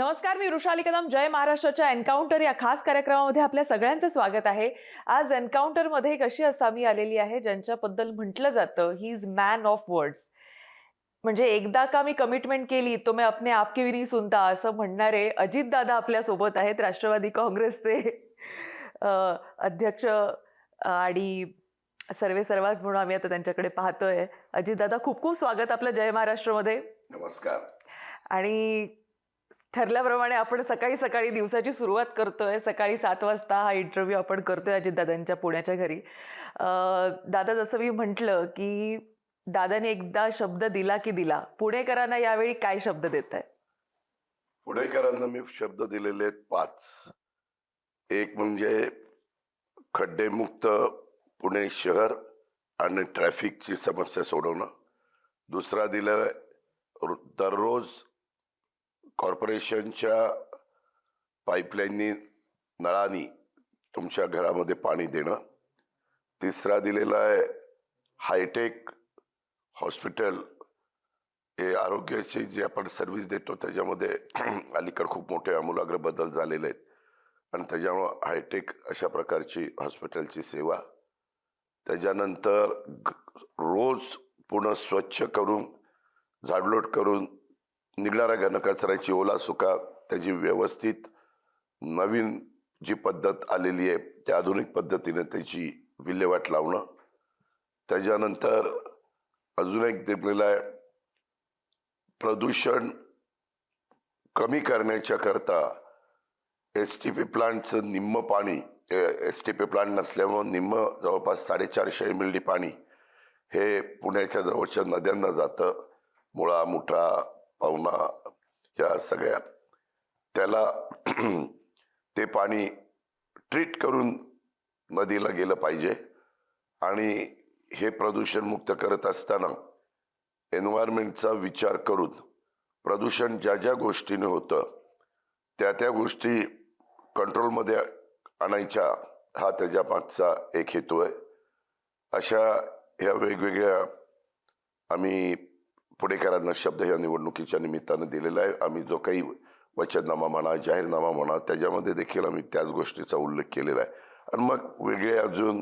नमस्कार, मी वृषाली कदम. जय महाराष्ट्राच्या एन्काउंटर या खास कार्यक्रमामध्ये आपल्या सगळ्यांचं स्वागत आहे. आज एन्काउंटरमध्ये एक अशी असामी आलेली आहे ज्यांच्याबद्दल म्हटलं जातं he is man of words. म्हणजे एकदा का मी कमिटमेंट केली तो मैं अपने आप की भी नहीं सुनता असं म्हणणारे अजितदादा आपल्या सोबत आहेत. राष्ट्रवादी काँग्रेसचे अध्यक्ष आणि सर्वे सर्वाच म्हणून आम्ही आता त्यांच्याकडे पाहतोय. अजितदादा, खूप खूप स्वागत आपलं जय महाराष्ट्रमध्ये. नमस्कार. आणि ठरल्याप्रमाणे आपण सकाळी सकाळी दिवसाची सुरुवात करतोय. सकाळी 7 वाजता हा इंटरव्ह्यू आपण करतोय अजितदादांच्या पुण्याच्या घरी. दादा, जसं मी म्हटलं की दादाने एकदा शब्द दिला की दिला. पुणेकरांना यावेळी काय शब्द देत आहे? पुणेकरांना मी शब्द दिलेले आहेत 5. एक म्हणजे खड्डेमुक्त पुणे शहर आणि ट्रॅफिकची समस्या सोडवणं. दुसरा दिलेला आहे दररोज कॉर्पोरेशनच्या पाईपलाईननी नळानी तुमच्या घरामध्ये पाणी देणं. तिसरा दिलेला आहे हायटेक हॉस्पिटल. हे आरोग्याची जी आपण सर्व्हिस देतो त्याच्यामध्ये अलीकडे खूप मोठे आमूलाग्र बदल झालेले आहेत आणि त्याच्यामुळं हायटेक अशा प्रकारची हॉस्पिटलची सेवा. त्याच्यानंतर रोज पुन्हा स्वच्छ करून झाडलोट करून निघणाऱ्या घनकचऱ्याची ओला सुका त्याची व्यवस्थित नवीन जी पद्धत आलेली आहे त्या आधुनिक पद्धतीने त्याची विल्हेवाट लावणं. त्याच्यानंतर अजून एक दिलेलं आहे प्रदूषण कमी करण्याच्या करता STP प्लांटचं निम्म पाणी, STP प्लांट नसल्यामुळं निम्म जवळपास 450 MLD पाणी हे पुण्याच्या जवळच्या नद्यांना जातं. मुळा, मुठा, पावना या सगळ्या. त्याला ते पाणी ट्रीट करून नदीला गेलं पाहिजे. आणि हे प्रदूषण मुक्त करत असताना एन्व्हायरमेंटचा विचार करून प्रदूषण ज्या ज्या गोष्टीने होतं त्या त्या गोष्टी कंट्रोलमध्ये आणायच्या हा त्याच्या मागचा एक हेतू आहे. अशा ह्या वेगवेगळ्या आम्ही पुणेकरांना शब्द ह्या निवडणुकीच्या निमित्तानं दिलेला आहे. आम्ही जो काही वचननामा म्हणा, जाहीरनामा म्हणा, त्याच्यामध्ये देखील आम्ही त्याच गोष्टीचा उल्लेख केलेला आहे. आणि मग वेगळे अजून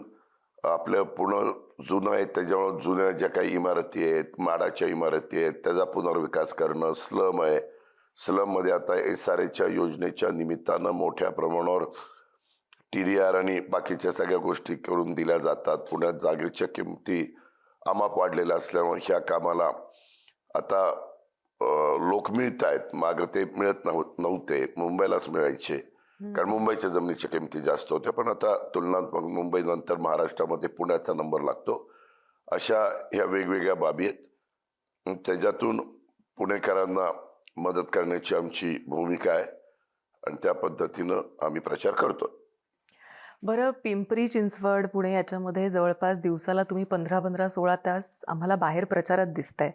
आपलं पुणे जुनं आहे त्याच्यामुळे जुन्या ज्या काही इमारती आहेत, माडाच्या इमारती आहेत, त्याचा पुनर्विकास करणं. स्लम आहे, स्लममध्ये आता SRAच्या योजनेच्या निमित्तानं मोठ्या प्रमाणावर TDR आणि बाकीच्या सगळ्या गोष्टी करून दिल्या जातात. पुण्यात जागेच्या किमती अमाप वाढलेल्या असल्यामुळे ह्या कामाला आता लोक मिळत आहेत. मागं ते मिळत नव्हते, मुंबईलाच मिळायचे कारण मुंबईच्या जमिनीच्या किमती जास्त होत्या. पण आता तुलनात्मक मुंबईनंतर महाराष्ट्रामध्ये पुण्याचा नंबर लागतो. अशा ह्या वेगवेगळ्या बाबी आहेत. त्याच्यातून पुणेकरांना मदत करण्याची आमची भूमिका आहे आणि त्या पद्धतीनं आम्ही प्रचार करतो. बरं, पिंपरी चिंचवड पुणे याच्यामध्ये जवळपास दिवसाला तुम्ही 15-16 तास आम्हाला बाहेर प्रचारात दिसताय.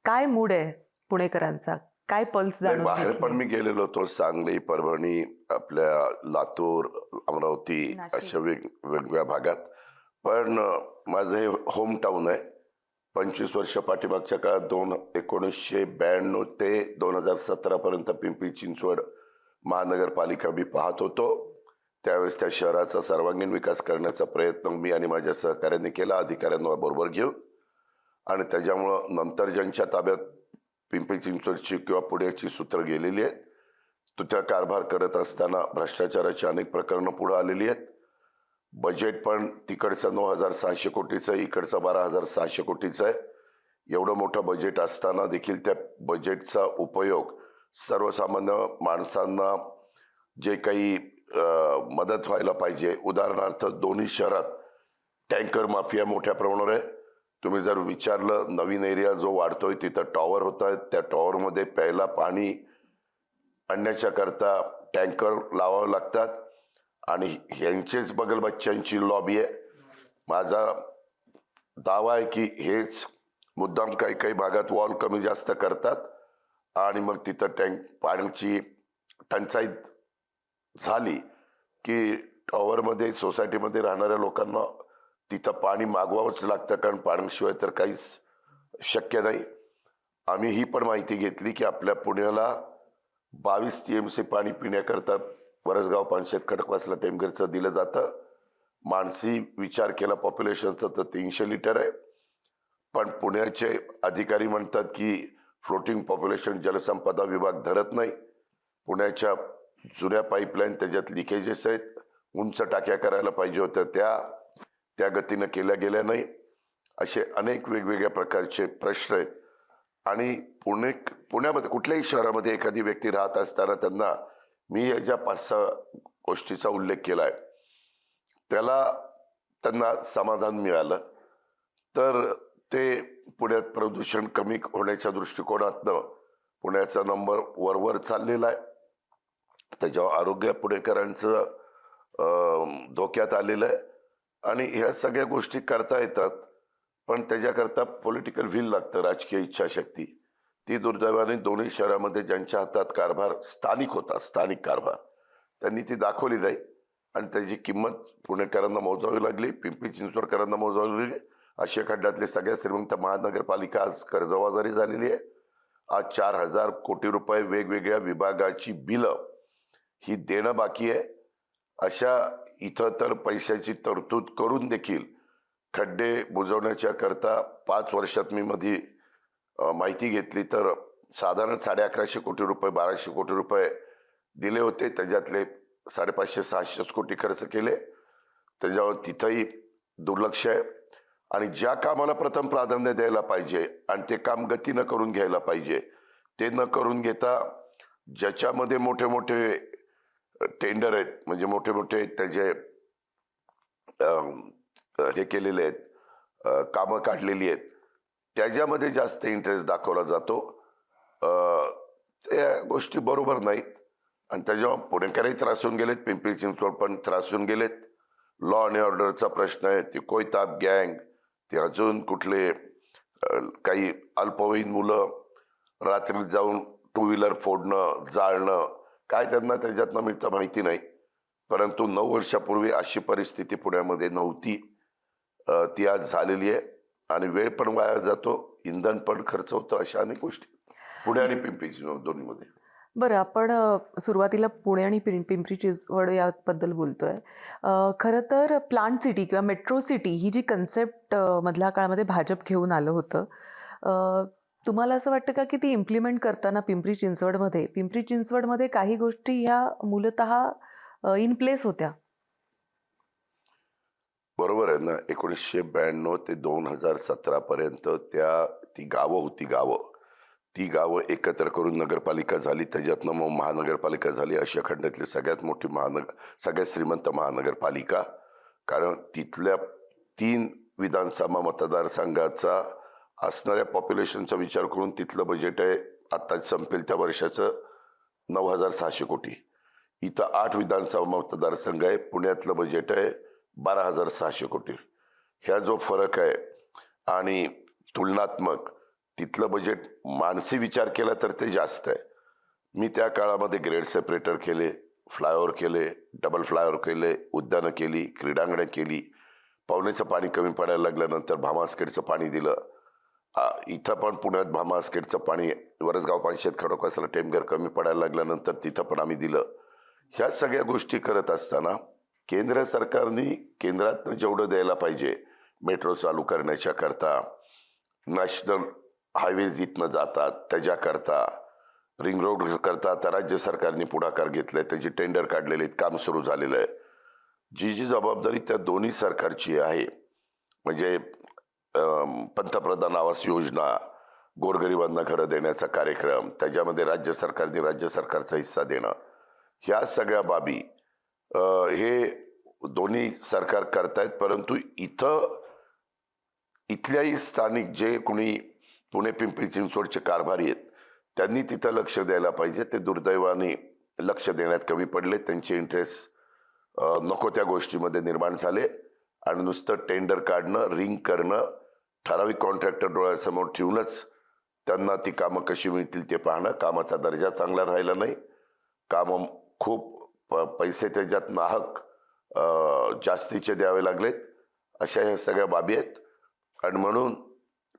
काय मूड आहे पुणेकरांचा? काय पल्स जाणून बाहेर घेतली? पण मी गेलेलो होतो. सांगली, परभणी, आपल्या लातूर, अमरावती नाशिक. अशा वेगवेगळ्या भागात. पण माझं हे होम टाऊन आहे. 25 वर्ष पाठीमागच्या काळात 1992 ते 2017 पर्यंत पिंपरी चिंचवड महानगरपालिका मी पाहत होतो. त्यावेळेस त्या शहराचा सर्वांगीण विकास करण्याचा प्रयत्न मी आणि माझ्या सहकार्याने केला, अधिकाऱ्यांना बरोबर घेऊन. आणि त्याच्यामुळं नंतर ज्यांच्या ताब्यात पिंपरी चिंचवडची किंवा पुण्याची सूत्र गेलेली आहेत तो त्या कारभार करत असताना भ्रष्टाचाराची अनेक प्रकरणं पुढे आलेली आहेत. बजेट पण तिकडचं 9,600 कोटीचं आहे, इकडचं 12,600 कोटीचं आहे. एवढं मोठं बजेट असताना देखील त्या बजेटचा उपयोग सर्वसामान्य माणसांना जे काही मदत व्हायला पाहिजे. उदाहरणार्थ दोन्ही शहरात टँकर माफिया मोठ्या प्रमाणावर आहे. तुम्ही जर विचारलं नवीन एरिया जो वाढतोय तिथं टॉवर होत आहेत, त्या टॉवरमध्ये प्यायला पाणी आणण्याच्या करता टँकर लावावं लागतात आणि ह्यांचेच बगलबच्च्यांची लॉबी आहे. माझा दावा आहे की हेच मुद्दाम काही काही भागात वॉल कमी जास्त करतात आणि मग तिथं पाण्याची टंचाई झाली की टॉवरमध्ये सोसायटीमध्ये राहणाऱ्या लोकांना तिथं पाणी मागवावंच लागतं कारण पाण्याशिवाय तर काहीच शक्य नाही. आम्ही ही पण माहिती घेतली की आपल्या पुण्याला 22 TMC पाणी पिण्याकरता वरसगाव पानशेत खडकवासला टेमघरचं दिलं जातं. मानसी विचार केला पॉप्युलेशनचा तर 300 लिटर आहे. पण पुण्याचे अधिकारी म्हणतात की फ्लोटिंग पॉप्युलेशन जलसंपदा विभाग धरत नाही. पुण्याच्या जुन्या पाईपलाईन त्याच्यात लिकेजेस आहेत. उंच टाक्या करायला पाहिजे होत्या त्या गतीनं केल्या गेल्या नाही. असे अनेक वेगवेगळ्या प्रकारचे प्रश्न आहेत. आणि पुण्यामध्ये कुठल्याही शहरामध्ये एखादी व्यक्ती राहत असताना त्यांना मी या ज्या 5-6 गोष्टीचा उल्लेख केलाय त्यांना समाधान मिळालं तर ते पुण्यात प्रदूषण कमी होण्याच्या दृष्टिकोनातनं पुण्याचा नंबर वर चाललेला आहे. त्याच्यावर आरोग्य पुणेकरांचं धोक्यात आलेलं आहे. आणि ह्या सगळ्या गोष्टी करता येतात, पण त्याच्याकरता पॉलिटिकल व्हील लागतं, राजकीय इच्छाशक्ती. ती दुर्दैवाने दोन्ही शहरामध्ये ज्यांच्या हातात कारभार स्थानिक होता, स्थानिक कारभार, त्यांनी ती दाखवली नाही. आणि त्याची किंमत पुणेकरांना मोजावी लागली, पिंपरी चिंचवडकरांना मोजावी लागली. आशिया खंडातली सगळ्यात श्रीमंत महानगरपालिका आज कर्जबाजारी झालेली आहे. आज 4,000 कोटी रुपये वेगवेगळ्या विभागाची बिलं ही देणं बाकी आहे. अशा इथं तर पैशाची तरतूद करून देखील खड्डे बुजवण्याच्या करता 5 वर्षात मी मध्ये माहिती घेतली तर साधारण 1150 कोटी रुपये 1200 कोटी रुपये दिले होते. त्याच्यातले 550-600 कोटी खर्च केले. त्याच्यावर तिथंही दुर्लक्ष आहे. आणि ज्या कामाला प्रथम प्राधान्य द्यायला पाहिजे आणि ते काम गतीनं करून घ्यायला पाहिजे ते न करून घेता ज्याच्यामध्ये मोठे मोठे टेंडर आहेत, म्हणजे मोठे मोठे त्याचे हे केलेले आहेत, कामं काढलेली आहेत, त्याच्यामध्ये जास्त इंटरेस्ट दाखवला जातो. त्या गोष्टी बरोबर नाहीत. आणि त्याच्यावर पुणेकरही त्रासून गेलेत, पिंपरी चिंचवड पण त्रासून गेलेत. लॉ आणि ऑर्डरचा प्रश्न आहे, ती कोयताप गँग, ते अजून कुठले काही अल्पवयीन मुलं रात्री जाऊन 2 व्हीलर फोडणं, जाळणं, काय त्यांना त्याच्यातनं मिळतं माहिती नाही. परंतु 9 वर्षापूर्वी अशी परिस्थिती पुण्यामध्ये नव्हती. ती आज झालेली आहे. आणि वेळ पण वाया जातो, इंधन पण खर्च होतं. अशा अनेक गोष्टी पुणे आणि पिंपरी चिंचवड दोन्हीमध्ये. बरं, आपण सुरुवातीला पुणे आणि पिंपरी चिंचवड याबद्दल बोलतोय. खरं तर प्लांट सिटी किंवा मेट्रो सिटी ही जी कन्सेप्ट मधल्या काळामध्ये भाजप घेऊन आलं होतं, तुम्हाला असं वाटतं का की ती इम्प्लिमेंट करताना पिंपरी चिंचवडमध्ये काही गोष्टी ह्या मूलतः इन प्लेस होत्या? बरोबर आहे ना. 1992 ते 2017 पर्यंत ती गावं होती. ती गावं एकत्र करून नगरपालिका झाली. त्याच्यातनं मग महानगरपालिका झाली. आशिया खंडातली सगळ्यात मोठी सगळ्यात श्रीमंत महानगरपालिका. कारण तिथल्या 3 विधानसभा मतदारसंघाचा असणाऱ्या पॉप्युलेशनचा विचार करून तिथलं बजेट आहे आत्ताच संपेल त्या वर्षाचं 9,600 कोटी. इथं 8 विधानसभा मतदारसंघ आहे. पुण्यातलं बजेट आहे 12,600 कोटी. ह्या जो फरक आहे आणि तुलनात्मक तिथलं बजेट मानसी विचार केला तर ते जास्त आहे. मी त्या काळामध्ये ग्रेड सेपरेटर केले, फ्लायओव्हर केले, डबल फ्लायओव्हर केले, उद्यानं केली, क्रीडांगणं केली. पावनेचं पाणी कमी पडायला लागल्यानंतर भामास्केटचं पाणी दिलं. इथं पण पुण्यात भामास्केटचं पाणी वरसगाव पानशेत खडकवासला टेमघर कमी पडायला लागल्यानंतर तिथं पण आम्ही दिलं. ह्या सगळ्या गोष्टी करत असताना केंद्र सरकारने केंद्रात जेवढं द्यायला पाहिजे मेट्रो चालू करण्याच्या करता, नॅशनल हायवेज इथनं जातात त्याच्याकरता, रिंग रोड करता आता राज्य सरकारने पुढाकार घेतलाय, त्याची टेंडर काढलेले आहेत, काम सुरू झालेलं आहे. जी जबाबदारी त्या दोन्ही सरकारची आहे, म्हणजे पंतप्रधान आवास योजना, गोरगरिबांना घरं देण्याचा कार्यक्रम, त्याच्यामध्ये राज्य सरकारने राज्य सरकारचा हिस्सा देणं, ह्या सगळ्या बाबी हे दोन्ही सरकार करतायत. परंतु इथल्याही स्थानिक जे कोणी पुणे पिंपरी चिंचवडचे कारभारी आहेत त्यांनी तिथं लक्ष द्यायला पाहिजे. ते दुर्दैवाने लक्ष देण्यात कमी पडले. त्यांचे इंटरेस्ट नको त्या गोष्टीमध्ये निर्माण झाले आणि नुसतं टेंडर काढणं, रिंग करणं, ठराविक कॉन्ट्रॅक्टर डोळ्यासमोर ठेवूनच त्यांना ती कामं कशी मिळतील ते पाहणं. कामाचा दर्जा चांगला राहिला नाही. कामं खूप पैसे त्याच्यात नाहक जास्तीचे द्यावे लागलेत. अशा ह्या सगळ्या बाबी आहेत. आणि म्हणून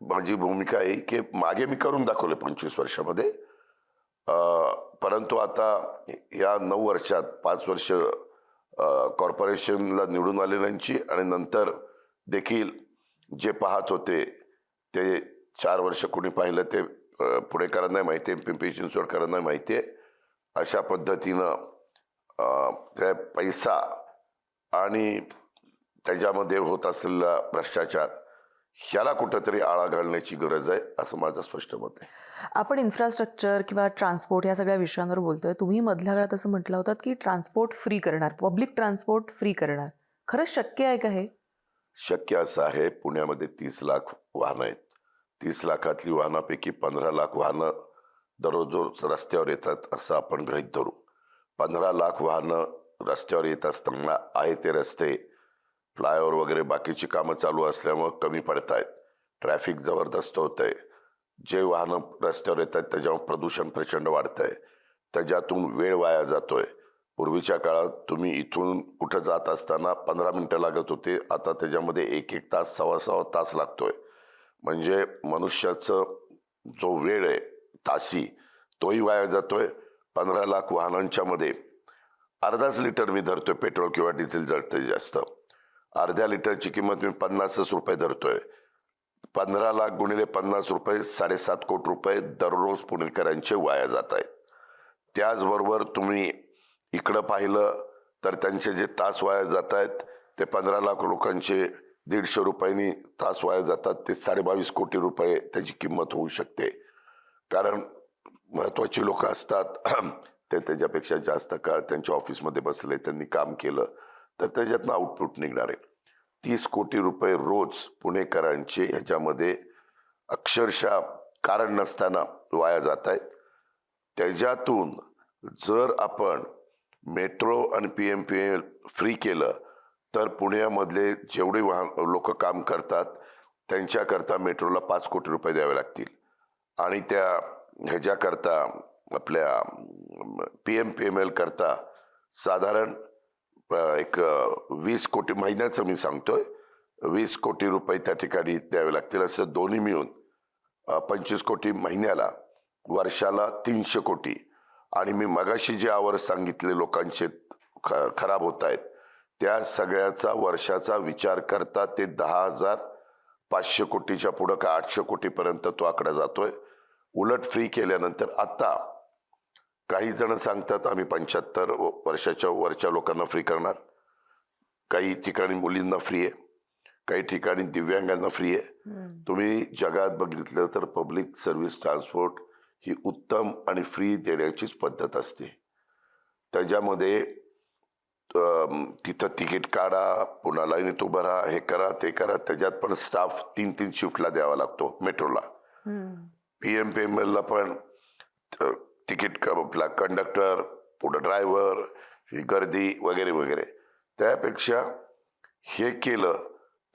माझी भूमिका आहे की मागे मी करून दाखवले 25 वर्षामध्ये. परंतु आता या 9 वर्षात 5 वर्ष कॉर्पोरेशनला निवडून आलेल्यांची आणि नंतर देखील जे पाहत होते ते 4 वर्ष कोणी पाहिलं ते पुणेकरांना माहिती आहे, पिंपरी चिंचवडकरांना माहिती आहे. अशा पद्धतीनं त्या पैसा आणि त्याच्यामध्ये होत असलेला भ्रष्टाचार ह्याला कुठंतरी आळा घालण्याची गरज आहे असं माझं स्पष्ट मत आहे. आपण इन्फ्रास्ट्रक्चर किंवा ट्रान्सपोर्ट या सगळ्या विषयांवर बोलतोय. तुम्ही मधल्या काळात असं म्हटलं होतं की ट्रान्सपोर्ट फ्री करणार, पब्लिक ट्रान्सपोर्ट फ्री करणार. खरंच शक्य आहे का हे? शक्य असं आहे, पुण्यामध्ये 30 लाख वाहनं आहेत. 30 लाखातली वाहनापैकी 15 लाख वाहनं दररोज रस्त्यावर येतात असं आपण गृहीत धरू. 15 लाख वाहनं रस्त्यावर येत असताना आहे ते रस्ते फ्लायओव्हर वगैरे बाकीची कामं चालू असल्यामुळे कमी पडत आहेत. ट्रॅफिक जबरदस्त होत आहे. जे वाहनं रस्त्यावर येतात त्याच्यावर प्रदूषण प्रचंड वाढत आहे. त्याच्यातून वेळ वाया जातोय. पूर्वीच्या काळात तुम्ही इथून कुठं जात असताना 15 मिनिटं लागत होते, आता त्याच्यामध्ये 1-1 तास, 1.25 तास लागतोय. म्हणजे मनुष्याचं जो वेळ आहे तासी तोही वाया जातोय. 15 लाख वाहनांच्या मध्ये अर्धाच लिटर मी धरतोय पेट्रोल किंवा डिझेल जळतंय जास्त. अर्ध्या लिटरची किंमत मी 50 रुपये धरतोय. 15 लाख गुणिले 50 रुपये 7.5 कोटी रुपये दररोज पुणेकरांचे वाया जात आहेत. त्याचबरोबर तुम्ही इकडं पाहिलं तर त्यांचे जे तास वाया जात आहेत ते 15 लाख लोकांचे 150 रुपयांनी तास वाया जातात. ते 22.5 कोटी रुपये त्याची किंमत होऊ शकते. कारण महत्वाची लोक असतात ते त्याच्यापेक्षा जास्त काळ त्यांच्या ऑफिसमध्ये बसले, त्यांनी काम केलं तर त्याच्यातनं आउटपुट निघणार आहे. 30 कोटी रुपये रोज पुणेकरांचे ह्याच्यामध्ये अक्षरशः कारण नसताना वाया जात आहेत. त्याच्यातून जर आपण मेट्रो आणि PMPML फ्री केलं तर पुण्यामधले जेवढे लोक काम करतात त्यांच्याकरता मेट्रोला 5 कोटी रुपये द्यावे लागतील आणि त्या ह्याच्याकरता आपल्या PMPML करता साधारण एक 20 कोटी महिन्याचं मी सांगतोय, 20 कोटी रुपये त्या ठिकाणी द्यावे लागतील. असं दोन्ही मिळून 25 कोटी महिन्याला, वर्षाला 300 कोटी. आणि मी मगाशी जे आवर सांगितले लोकांचे खराब होत आहेत त्या सगळ्याचा वर्षाचा विचार करता ते 10,500 कोटीच्या पुढं का 800 कोटीपर्यंत तो आकडा जातोय. उलट फ्री केल्यानंतर आता काही जण सांगतात आम्ही 75 वर्षाच्या वरच्या लोकांना फ्री करणार, काही ठिकाणी मुलींना फ्री आहे, काही ठिकाणी दिव्यांगांना फ्री आहे. तुम्ही जगात बघितलं तर पब्लिक सर्व्हिस ट्रान्सपोर्ट ही उत्तम आणि फ्री देण्याचीच पद्धत असते. त्याच्यामध्ये तिथं तिकीट काढा, पुन्हा लाईनीत उभं राहा, हे करा ते करा. त्याच्यात पण स्टाफ 3-3 शिफ्टला द्यावा लागतो मेट्रोला. PMPML पण तिकीट आपला कंडक्टर, पुढे ड्रायव्हर, ही गर्दी वगैरे वगैरे. त्यापेक्षा हे केलं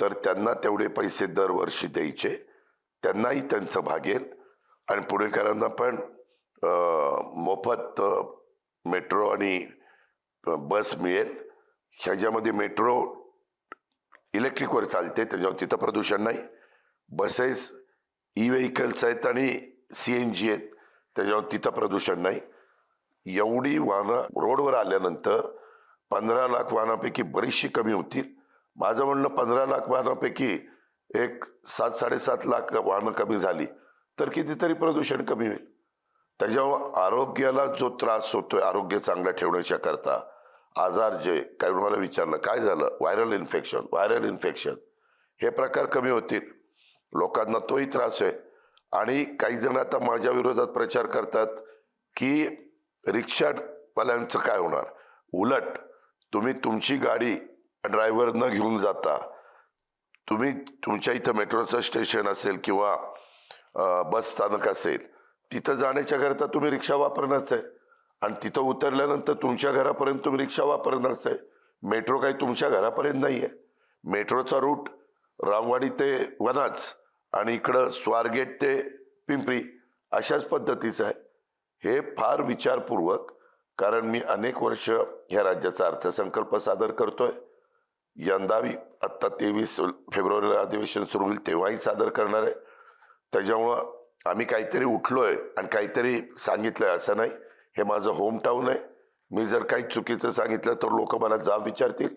तर त्यांना तेवढे पैसे दरवर्षी द्यायचे, त्यांनाही त्यांचं भागेल आणि पुणेकरांना पण मोफत मेट्रो आणि बस मिळेल. ह्याच्यामध्ये मेट्रो इलेक्ट्रिकवर चालते त्याच्यावर तिथं प्रदूषण नाही. बसेस ई-व्हेकल्स आहेत आणि CNG आहेत त्याच्यावर तिथं प्रदूषण नाही. एवढी वाहनं रोडवर आल्यानंतर 15 लाख वाहनापैकी बरीचशी कमी होतील. माझं म्हणणं 15 लाख वाहनापैकी एक 7-7.5 लाख वाहनं कमी झाली तर कितीतरी प्रदूषण कमी होईल. त्याच्यावर आरोग्याला जो त्रास होतोय, आरोग्य चांगलं ठेवण्याच्या करता आजार जे काही मला विचारलं काय झालं, व्हायरल इन्फेक्शन हे प्रकार कमी होतील. लोकांना तोही त्रास आहे. आणि काही जण आता माझ्या विरोधात प्रचार करतात की रिक्षावाल्यांचं काय होणार. उलट तुम्ही तुमची गाडी ड्रायव्हर न घेऊन जाता, तुम्ही तुमच्या इथं मेट्रोचं स्टेशन असेल किंवा बस स्थानक असेल तिथं जाण्याच्या करता तुम्ही रिक्षा वापरणारच आहे आणि तिथं उतरल्यानंतर तुमच्या घरापर्यंत तुम्ही रिक्षा वापरणारच आहे. मेट्रो काही तुमच्या घरापर्यंत नाही आहे. मेट्रोचा रूट रामवाडी ते वनाज आणि इकडं स्वारगेट ते पिंपरी अशाच पद्धतीचं आहे. हे फार विचारपूर्वक, कारण मी अनेक वर्ष ह्या राज्याचा अर्थसंकल्प सादर करतोय. यंदावी आत्ता 23 फेब्रुवारीला अधिवेशन सुरू होईल तेव्हाही सादर करणार आहे. त्याच्यामुळं आम्ही काहीतरी उठलोय आणि काहीतरी सांगितलंय असं नाही. हे माझं होम टाऊन आहे. मी जर काही चुकीचं सांगितलं तर लोक मला जाब विचारतील,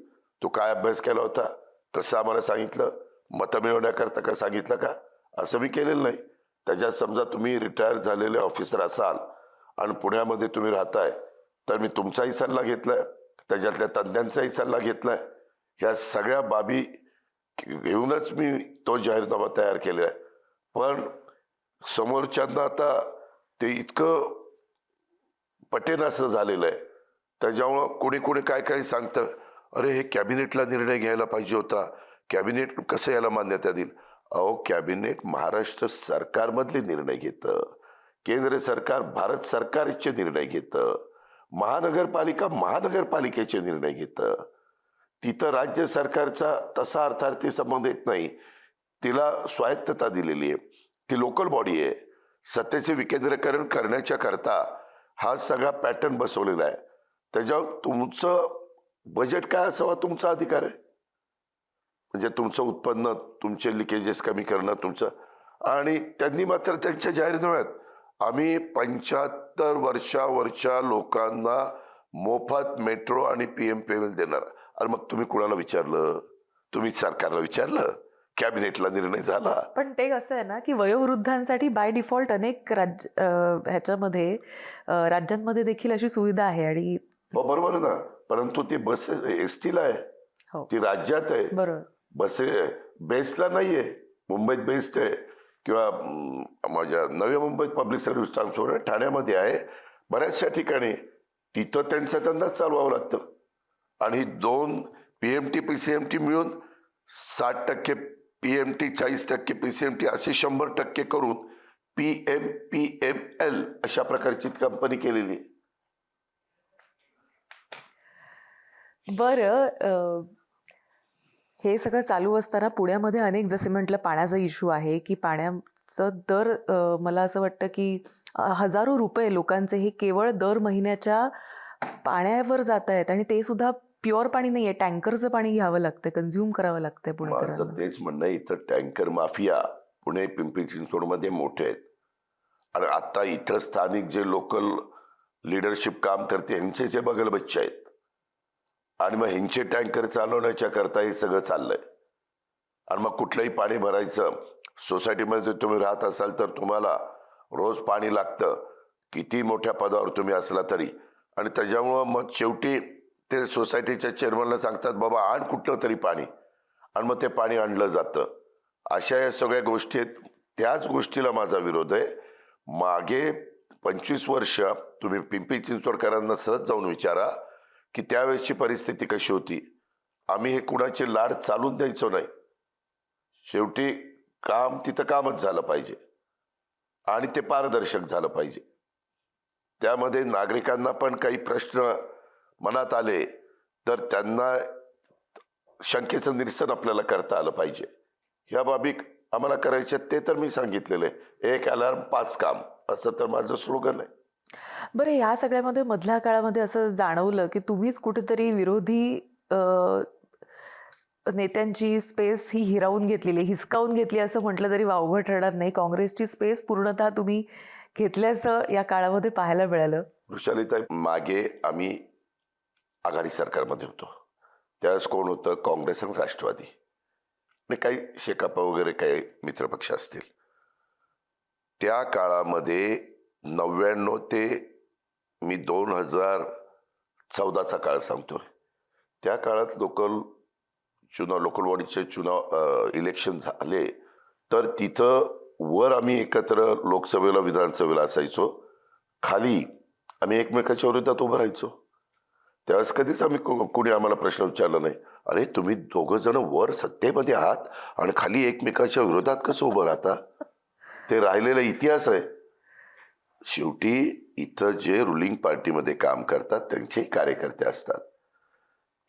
तू काय अभ्यास केला होता, कसं आम्हाला सांगितलं, मतं मिळवण्याकरता का सांगितलं का? असं मी केलेलं नाही. त्याच्यात समजा तुम्ही रिटायर झालेले ऑफिसर असाल आणि पुण्यामध्ये तुम्ही राहताय, तर मी तुमचाही सल्ला घेतलाय, त्याच्यातल्या तज्ज्ञांचाही सल्ला घेतलाय. ह्या सगळ्या बाबी घेऊनच मी तो जाहीरनामा तयार केलेला आहे. पण समोरच्यांना आता ते इतकं पटेन असं झालेलं आहे. त्याच्यामुळं कोणी कोणी काय काय सांगतं, अरे हे कॅबिनेटला निर्णय घ्यायला पाहिजे होता, कॅबिनेट कसं याला मान्यता देईल. अहो, कॅबिनेट महाराष्ट्र सरकारमधले निर्णय घेतं, केंद्र सरकार भारत सरकारचे निर्णय घेतं, महानगरपालिका महानगरपालिकेचे निर्णय घेतं. तिथं राज्य सरकारचा तसा अर्थार्थी संबंध येत नाही. तिला स्वायत्तता दिलेली आहे, ती लोकल बॉडी आहे. सत्तेचे विकेंद्रीकरण करण्याच्या करता हा सगळा पॅटर्न बसवलेला आहे. त्याच्यावर तुमचं बजेट काय असावा तुमचा अधिकार आहे. म्हणजे तुमचं उत्पन्न, तुमचे लिकेजेस कमी करणं तुमचं. आणि त्यांनी मात्र त्यांच्या जाहीरनाम्यात आम्ही 75 वर्षावरच्या लोकांना मोफत मेट्रो आणि PM देणार. अरे मग तुम्ही कुणाला विचारलं? तुम्ही सरकारला विचारलं? कॅबिनेटला निर्णय झाला. पण ते कसं आहे ना की वयोवृद्धांसाठी बाय डिफॉल्ट अनेक ह्याच्यामध्ये राज्यांमध्ये देखील अशी सुविधा आहे. आणि हो बरोबर आहे ना, परंतु ती बस एसटीला आहे, हो ती राज्यात आहे. बरोबर. बस बेस्टला नाहीये. मुंबईत बेस्ट आहे किंवा माझ्या नवी मुंबईत पब्लिक सर्व्हिस ट्रान्सपोर्ट ठाण्यामध्ये आहे, बऱ्याचशा ठिकाणी. तिथं त्यांना चालवावं लागतं. आणि 2 PMT PCMT मिळून 60% PMT 40% PCMT असे 100% करून PMPML अशा प्रकारची कंपनी केलेली. बरं, हे सगळं चालू असताना पुण्यामध्ये अनेक, जसे म्हटलं, पाण्याचा इश्यू आहे की पाण्याचं दर, मला असं वाटतं की हजारो रुपये लोकांचे हे केवळ दर महिन्याच्या पाण्यावर जात आहेत. आणि ते सुद्धा प्युअर पाणी नाहीये, टँकरचं पाणी घ्यावं लागतं, कन्झ्युम करावं लागतंय पुणेकरांना. माझं तेच म्हणणं आहे, इथं टँकर माफिया पुणे पिंपरी चिंचवडमध्ये मोठे आहेत. आणि आता इथं स्थानिक जे लोकल लिडरशिप काम करते ह्यांचे जे बगल बच्चे आहेत, आणि मग ह्यांचे टँकर चालवण्याच्या करता हे सगळं चाललंय. आणि मग कुठलंही पाणी भरायचं, सोसायटीमध्ये तुम्ही राहत असाल तर तुम्हाला रोज पाणी लागतं, किती मोठ्या पदावर तुम्ही असला तरी. आणि त्याच्यामुळं मग शेवटी ते सोसायटीच्या चेअरमनला सांगतात, बाबा आण कुठलं तरी पाणी, आणि मग ते पाणी आणलं जातं. अशा या सगळ्या गोष्टी आहेत. त्याच गोष्टीला माझा विरोध आहे. मागे 25 वर्ष तुम्ही पिंपरी चिंचवडकरांना सहज जाऊन विचारा की त्यावेळेसची परिस्थिती कशी होती. आम्ही हे कुणाचे लाड चालून द्यायचो नाही. शेवटी काम तिथं कामच झालं पाहिजे आणि ते पारदर्शक झालं पाहिजे. त्यामध्ये नागरिकांना पण काही प्रश्न मनात आले तर त्यांना शंकेचं निरसन आपल्याला करता आलं पाहिजे. ह्या बाबी आम्हाला करायच्या, ते तर मी सांगितलेलं आहे. 1 अलार्म 5 काम, असं तर माझं स्लोगन आहे. बरं, या सगळ्यामध्ये मधल्या काळामध्ये असं जाणवलं की तुम्हीच कुठेतरी विरोधी नेत्यांची स्पेस ही हिरावून घेतलेली, हिसकावून घेतली असं म्हटलं तरी वावगं ठरणार नाही. काँग्रेसची स्पेस पूर्णतः तुम्ही घेतल्याचं या काळामध्ये पाहायला मिळालं. वृषालीताई, मागे आम्ही आघाडी सरकारमध्ये होतो. त्यावेळेस कोण होतं? काँग्रेस आणि राष्ट्रवादी आणि काही शेकाप वगैरे काही मित्रपक्ष असतील. त्या काळामध्ये 99 ते मी 2014चा काळ सांगतोय. त्या काळात लोकल बॉडीचे इलेक्शन झाले तर तिथं वर आम्ही एकत्र लोकसभेला विधानसभेला असायचो, खाली आम्ही एकमेकाच्या विरोधात उभं राहायचो. त्यावेळेस कधीच आम्ही कोणी आम्हाला प्रश्न विचारला नाही, अरे तुम्ही दोघं जण वर सत्तेमध्ये आहात आणि खाली एकमेकाच्या विरोधात कसं उभं राहता. ते राहिलेला इतिहास आहे. शेवटी इथं जे रुलिंग पार्टीमध्ये काम करतात त्यांचेही कार्यकर्ते असतात.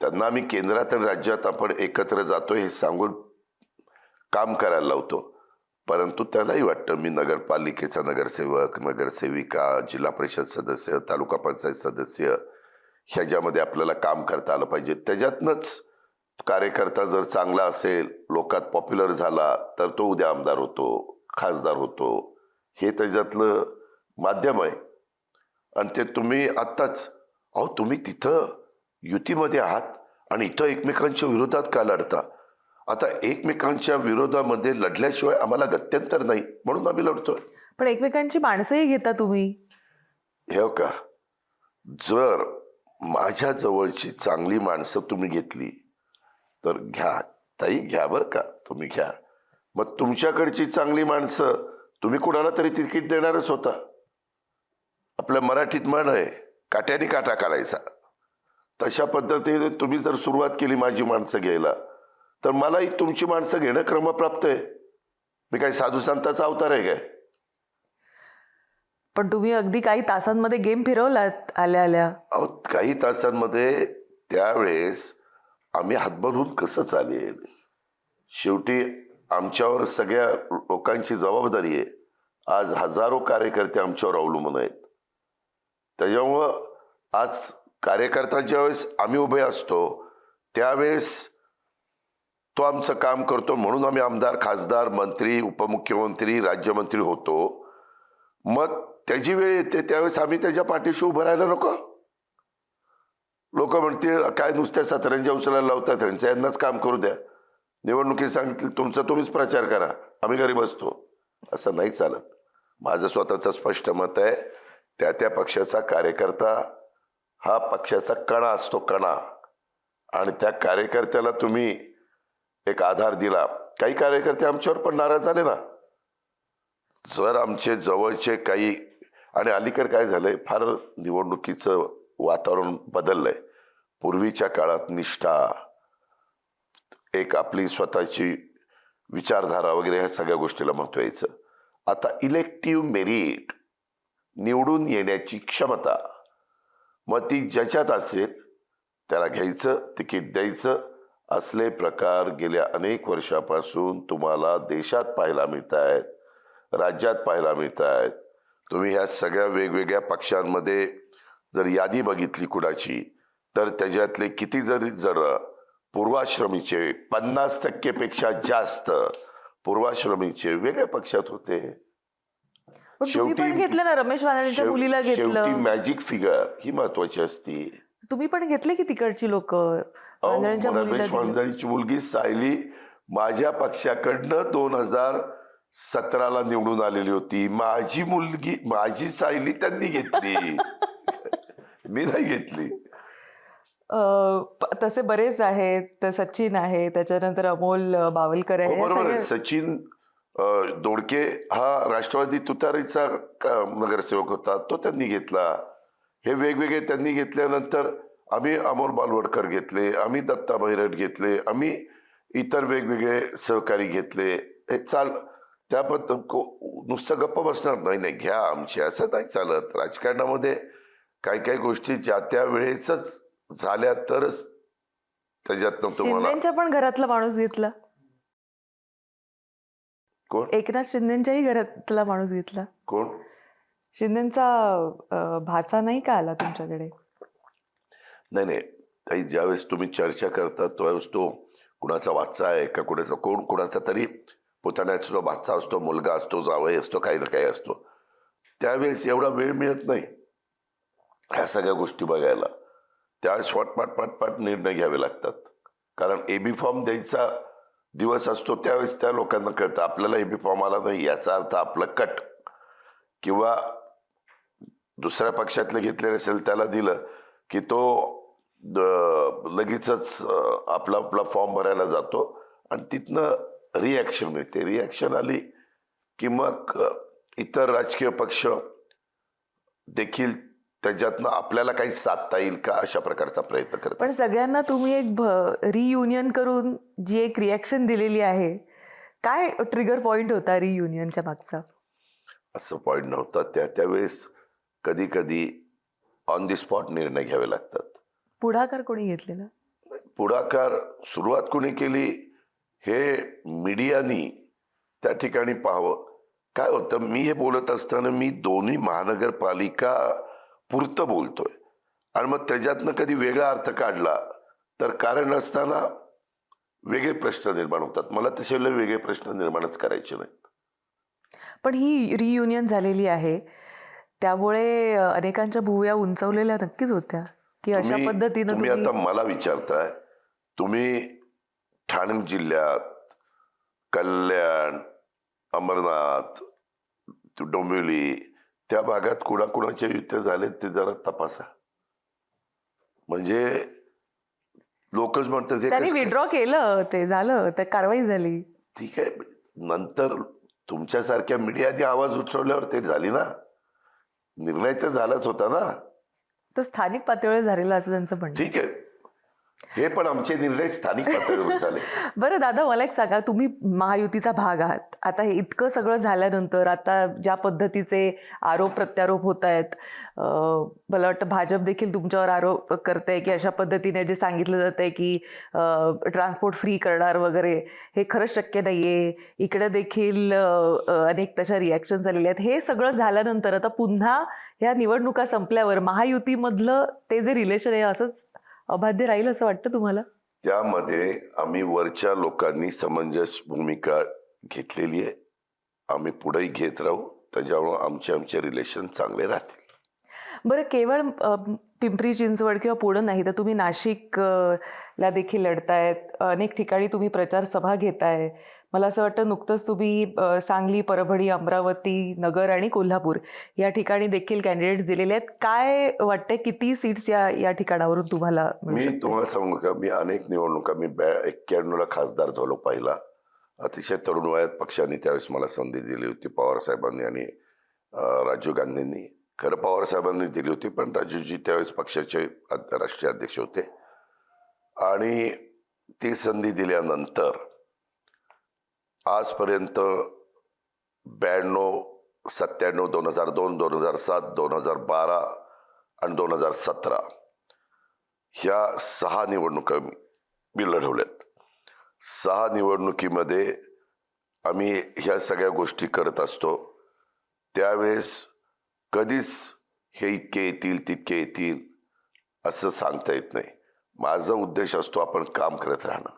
त्यांना आम्ही केंद्रात आणि राज्यात आपण एकत्र जातोय हे सांगून काम करायला लावतो. परंतु त्यालाही वाटतं मी नगरपालिकेचा नगरसेवक, नगरसेविका, जिल्हा परिषद सदस्य, तालुका पंचायत सदस्य ह्याच्यामध्ये आपल्याला काम करता आलं पाहिजे. त्याच्यातनंच कार्यकर्ता जर चांगला असेल, लोकात पॉप्युलर झाला तर तो उद्या आमदार होतो, खासदार होतो. हे त्याच्यातलं माध्यम आहे. आणि ते तुम्ही आत्ताच, अहो तुम्ही तिथं युतीमध्ये आहात आणि इथं एकमेकांच्या विरोधात का लढता? आता एकमेकांच्या विरोधामध्ये लढल्याशिवाय आम्हाला गत्यंतर नाही, म्हणून आम्ही लढतोय. पण एकमेकांची माणसंही घेता तुम्ही. हे हो का, जर माझ्या जवळची चांगली माणसं तुम्ही घेतली तर घ्या ताई, घ्या बरं का, तुम्ही घ्या. मग तुमच्याकडची चांगली माणसं तुम्ही कुणाला तरी तिकीट देणारच होता. आपल्या मराठीत म्हण आहे, काट्याने काटा काढायचा. तशा पद्धतीने तुम्ही जर सुरुवात केली माझी माणसं घ्यायला, तर मलाही तुमची माणसं घेणं क्रमप्राप्त आहे. मी काही साधू संतांचा अवतार आहे काय? पण तुम्ही अगदी काही तासांमध्ये गेम फिरवलात आल्या आल्या. अहो काही तासांमध्ये, त्यावेळेस आम्ही हातभरून कसं चालेल? शेवटी आमच्यावर सगळ्या लोकांची जबाबदारी आहे. आज हजारो कार्यकर्ते आमच्यावर अवलंबून आहेत. त्याच्यामुळं आज कार्यकर्ता ज्यावेळेस आम्ही उभे असतो त्यावेळेस तो आमचं काम करतो, म्हणून आम्ही आमदार, खासदार, मंत्री, उपमुख्यमंत्री, राज्यमंत्री होतो. मग त्याची वेळ येते त्यावेळेस आम्ही त्याच्या पाठीशी उभं राहायला नको? लोक म्हणतील काय नुसत्या सतरंजा उचलायला लावतात, त्यांचं यांनाच काम करू द्या. निवडणुकीत सांगितलं तुमचा तुम्हीच प्रचार करा, आम्ही घरी बसतो. असं नाही चालत. माझं स्वतःचं स्पष्ट मत आहे, त्या त्या पक्षाचा कार्यकर्ता हा पक्षाचा कणा असतो, कणा. आणि त्या कार्यकर्त्याला तुम्ही एक आधार दिला. काही कार्यकर्ते आमच्यावर पण नाराज झाले ना. जर आमचे जवळचे काही, आणि अलीकडे काय झालंय, फार निवडणुकीचं वातावरण बदललंय. पूर्वीच्या काळात निष्ठा, एक आपली स्वतःची विचारधारा वगैरे ह्या सगळ्या गोष्टीला महत्व यायचं. आता इलेक्टिव्ह मेरिट, निवडून येण्याची क्षमता, मग ती ज्याच्यात असेल त्याला घ्यायचं, तिकीट द्यायचं. असले प्रकार गेल्या अनेक वर्षापासून तुम्हाला देशात पाहायला मिळत आहेत, राज्यात पाहायला मिळत आहेत. तुम्ही ह्या सगळ्या वेगवेगळ्या पक्षांमध्ये जर यादी बघितली कुणाची, तर त्याच्यातले किती जर पूर्वाश्रमीचे 50% पेक्षा जास्त पूर्वाश्रमीचे वेगळ्या पक्षात होते. तुम्ही पण घेतलं ना, रमेश वानरेंच्या मुलीला शेवटी घेतलं. मॅजिक फिगर ही महत्वाची असती. तुम्ही पण घेतले की तिकडची लोक? रमेश वानरेंची मुलगी सायली माझ्या पक्षाकडनं 2017ला निवडून आलेली होती. माझी मुलगी, माझी सायली त्यांनी घेतली. मी नाही घेतली. तसे बरेच आहेत. सचिन आहे, त्याच्यानंतर अमोल बावलकर आहे. बरोबर आहे. सचिन दोडके हा राष्ट्रवादी तुतारीचा नगरसेवक होता, तो त्यांनी घेतला. हे वेगवेगळे त्यांनी घेतल्यानंतर आम्ही अमोल बालवडकर घेतले, आम्ही दत्ता भैरट घेतले, आम्ही इतर वेगवेगळे सहकारी घेतले. हे त्याबद्दल नुसतं गप्प बसणार नाही, नाही घ्या आमची, असं नाही चालत. राजकारणामध्ये काही काही गोष्टी ज्या त्या वेळेच झाल्या तरच त्याच्यातनं तुम्हाला. शिंदेच्या पण घरातला माणूस घेतला. कोण? एकनाथ शिंदेच्याही घरातला माणूस घेतला. कोण? शिंदेचा भाचा नाही का आला तुमच्याकडे? नाही नाही, काही ज्यावेळेस तुम्ही चर्चा करता त्यावेळेस तो कुणाचा वाचा आहे का, कुणाचा तरी पुतण्याचा जो भाचा असतो, मुलगा असतो, जावई असतो, काही ना काही असतो, त्यावेळेस एवढा वेळ मिळत नाही ह्या सगळ्या गोष्टी बघायला. त्यावेळेस पटपट निर्णय घ्यावे लागतात. कारण एबी फॉर्म द्यायचा दिवस असतो, त्यावेळेस त्या लोकांना कळतं आपल्याला एबी फॉर्म आला नाही, याचा अर्थ आपलं कट. किंवा दुसऱ्या पक्षातलं घेतलेलं असेल त्याला दिलं की तो लगेचच आपला फॉर्म भरायला जातो आणि तिथनं रिॲक्शन मिळते. रिॲक्शन आली की मग इतर राजकीय पक्ष देखील त्याच्यातनं आपल्याला काही साधता येईल का अशा प्रकारचा प्रयत्न करतात. पण सगळ्यांना तुम्ही एक रियुनियन करून जी एक रिॲक्शन दिलेली आहे, काय ट्रिगर पॉइंट होता रियुनियनच्या मागचा? असं पॉइंट नव्हता. त्यावेळेस कधी कधी ऑन दी स्पॉट निर्णय घ्यावे लागतात. पुढाकार कोणी घेतलेला? पुढाकार सुरुवात कोणी केली हे मीडियानी त्या ठिकाणी पाहावं. काय होतं, मी हे बोलत असताना मी दोन्ही महानगरपालिका पुरतं बोलतोय आणि मग त्याच्यातनं कधी वेगळा अर्थ काढला तर कारण असताना वेगळे प्रश्न निर्माण होतात. मला तसे वेगळे प्रश्न निर्माणच करायचे नाहीत. पण ही रियुनियन झालेली आहे, त्यामुळे अनेकांच्या भुवया उंचावलेल्या नक्कीच होत्या, की अशा तुम्ही पद्धतीनं तुम्ही तुम्ही आता मला विचारताय, तुम्ही ठाणे जिल्ह्यात कल्याण, अमरनाथ, डोंबिवली त्या भागात कुणाकुणाचे युद्ध झाले ते जरा तपासा. म्हणजे लोकच म्हणतात हे त्यांनी कसं काय? विड्रॉ केलं, ते झालं, ते कारवाई झाली. ठीक आहे, नंतर तुमच्यासारख्या मीडियाने आवाज उठवल्यावर ते झाली ना, निर्णय तर झालाच होता ना. तो स्थानिक पातळीवर झालेला असं त्यांचं म्हणणं. ठीक आहे, हे पण आमचे निर्णय स्थानिक पातळीवर झाले. बरं दादा, मला एक सांगा, तुम्ही महायुतीचा भाग आहात. आता हे इतकं सगळं झाल्यानंतर आता ज्या पद्धतीचे आरोप प्रत्यारोप होत आहेत, मला वाटतं भाजप देखील तुमच्यावर आरोप करते की अशा पद्धतीने जे सांगितलं जात आहे की ट्रान्सपोर्ट फ्री करणार वगैरे, हे खरंच शक्य नाहीये. इकडे देखील अनेक तशा रिॲक्शन्स आलेल्या आहेत. हे सगळं झाल्यानंतर आता पुन्हा ह्या निवडणुका संपल्यावर महायुतीमधलं ते जे रिलेशन आहे असंच अबाध्य राहील असं वाटतं तुम्हाला? त्यामध्ये आम्ही वरच्या लोकांनी समंजस भूमिका घेतलेली आहे. आम्ही पुढेही घेत राहू, त्याच्यामुळे आमचे रिलेशन चांगले राहतील. बरं, केवळ पिंपरी चिंचवड किंवा पुणे नाही तर तुम्ही नाशिक ला देखील लढतायत. अनेक ठिकाणी तुम्ही प्रचार सभा घेताय. मला असं वाटतं नुकतंच तुम्ही सांगली, परभणी, अमरावती, नगर आणि कोल्हापूर या ठिकाणी देखील कॅन्डिडेट्स दिलेले आहेत. काय वाटतंय, किती सीट्स या ठिकाणावरून तुम्हाला मिळू मी शकतील? तुम्हाला सांगू का, मी अनेक निवडणुका, मी 91ला खासदार झालो पहिला. अतिशय तरुण वयात पक्षाने त्यावेळेस मला संधी दिली होती, पवार साहेबांनी आणि राजीव गांधींनी. खरं पवार साहेबांनी दिली होती, पण राजूजी त्यावेळेस पक्षाचे राष्ट्रीय अध्यक्ष होते. आणि ती संधी दिल्यानंतर आजपर्यंत 92, 97, 2002, 2007, 2012 आणि 2017 ह्या 6 निवडणुका मी लढवल्यात. 6 निवडणुकीमध्ये आम्ही ह्या सगळ्या गोष्टी करत असतो. त्यावेळेस कधीच हे इतके येतील तितके येतील असं सांगता येत नाही. माझा उद्देश असतो आपण काम करत राहणं,